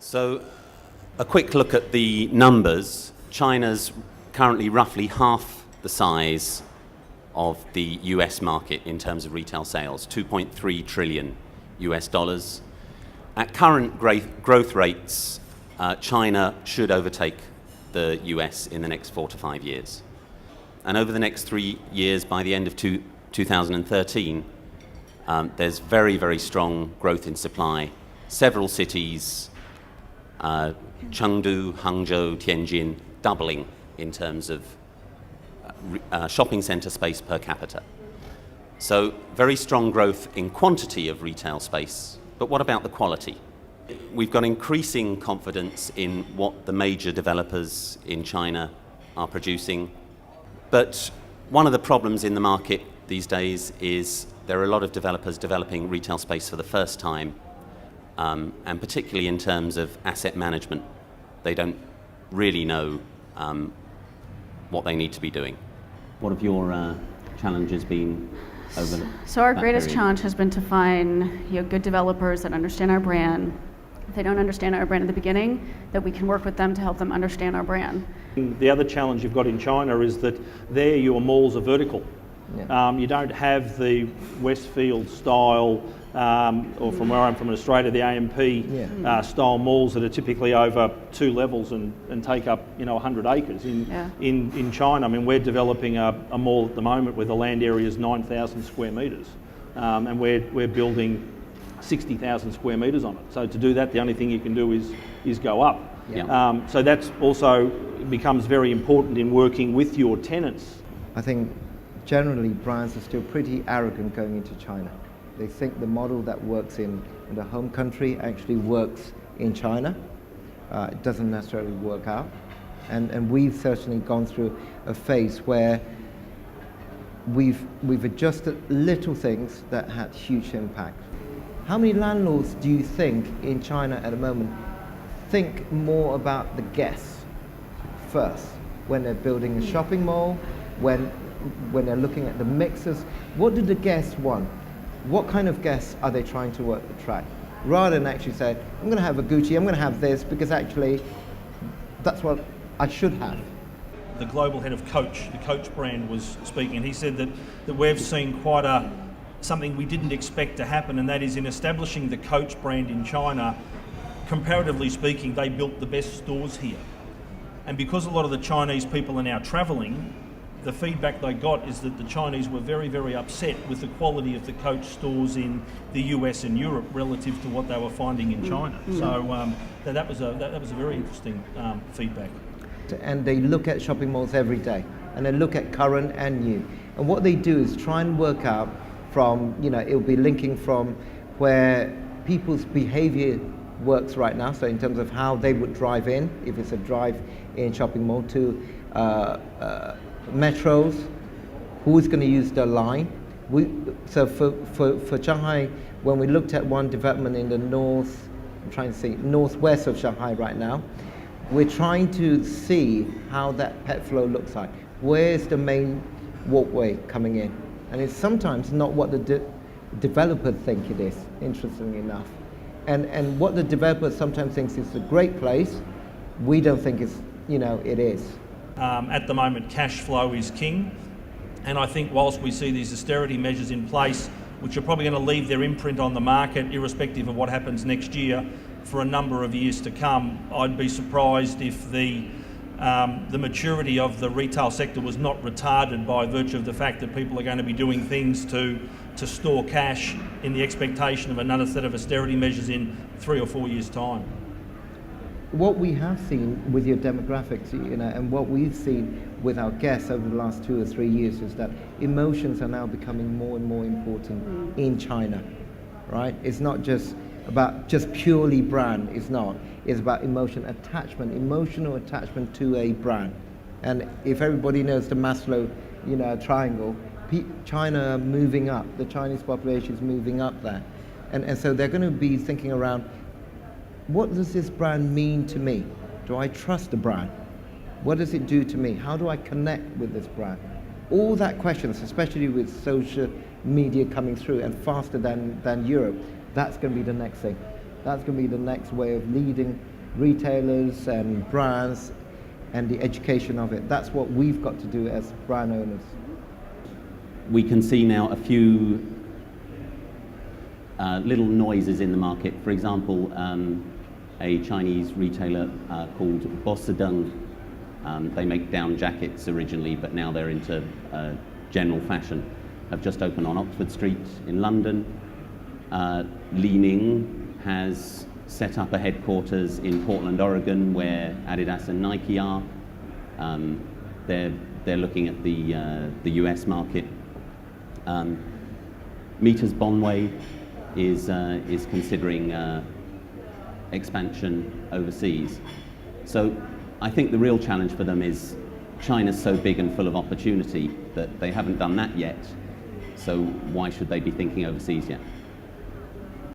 So, a quick look at the numbers. China's currently roughly half the size of the US market in terms of retail sales, 2.3 trillion US dollars. At current growth rates, China should overtake the US in the next 4 to 5 years. And over the next 3 years, by the end of 2013, there's very, very strong growth in supply. Several cities, Chengdu, Hangzhou, Tianjin, doubling in terms of shopping center space per capita. So very strong growth in quantity of retail space, but what about the quality? We've got increasing confidence in what the major developers in China are producing, but one of the problems in the market these days is there are a lot of developers developing retail space for the first time, and particularly in terms of asset management. They don't really know what they need to be doing. What have your challenges been over that So our greatest period? challenge has been to find good developers that understand our brand. If they don't understand our brand at the beginning, that we can work with them to help them understand our brand. The other challenge you've got in China is that there your malls are vertical. Yeah. You don't have the Westfield style, or from where I'm from in Australia, the AMP style malls that are typically over 2 levels and take up 100 acres. In China, I mean, we're developing a mall at the moment where the land area is 9,000 square metres, and we're building 60,000 square metres on it. So to do that, the only thing you can do is go up. Yeah. So that's also becomes very important in working with your tenants. I think generally brands are still pretty arrogant going into China. They think the model that works in the home country actually works in China. It doesn't necessarily work out. And we've certainly gone through a phase where we've adjusted little things that had huge impact. How many landlords do you think in China at the moment think more about the guests first when they're building a shopping mall, when they're looking at the mixes? What do the guests want? What kind of guests are they trying to attract? Rather than actually say, I'm going to have a Gucci, I'm going to have this, because actually that's what I should have. The global head of Coach, the Coach brand, was speaking, and he said that we've seen quite something we didn't expect to happen, and that is in establishing the Coach brand in China, comparatively speaking, they built the best stores here. And because a lot of the Chinese people are now travelling, the feedback they got is that the Chinese were very, very upset with the quality of the Coach stores in the US and Europe relative to what they were finding in China. So that was a very interesting feedback. And they look at shopping malls every day, and they look at current and new. And what they do is try and work out from, it'll be linking from where people's behavior works right now, so in terms of how they would drive in, if it's a drive-in shopping mall, to metros, who's going to use the line. So for Shanghai, when we looked at one development in the northwest of Shanghai right now, we're trying to see how that pet flow looks like. Where's the main walkway coming in? And it's sometimes not what the developers think it is, interestingly enough. And what the developer sometimes thinks is a great place, we don't think it's, it is. At the moment, cash flow is king, and I think whilst we see these austerity measures in place, which are probably going to leave their imprint on the market, irrespective of what happens next year, for a number of years to come, I'd be surprised if the maturity of the retail sector was not retarded by virtue of the fact that people are going to be doing things to store cash in the expectation of another set of austerity measures in 3 or 4 years' time. What we have seen with your demographics, and what we've seen with our guests over the last 2 or 3 years is that emotions are now becoming more and more important in China, right? It's not just about purely brand, it's not. It's about emotional attachment to a brand. And if everybody knows the Maslow, triangle, China moving up, the Chinese population is moving up there. And so they're going to be thinking around, what does this brand mean to me? Do I trust the brand? What does it do to me? How do I connect with this brand? All that questions, especially with social media coming through and faster than Europe, that's going to be the next thing. That's going to be the next way of leading retailers and brands and the education of it. That's what we've got to do as brand owners. We can see now a few little noises in the market. For example, a Chinese retailer called Bossedeng. They make down jackets originally, but now they're into general fashion. Have just opened on Oxford Street in London. Li Ning has set up a headquarters in Portland, Oregon, where Adidas and Nike are. They're looking at the US market. Meters Bonway is considering expansion overseas. So I think the real challenge for them is China's so big and full of opportunity that they haven't done that yet. So why should they be thinking overseas yet?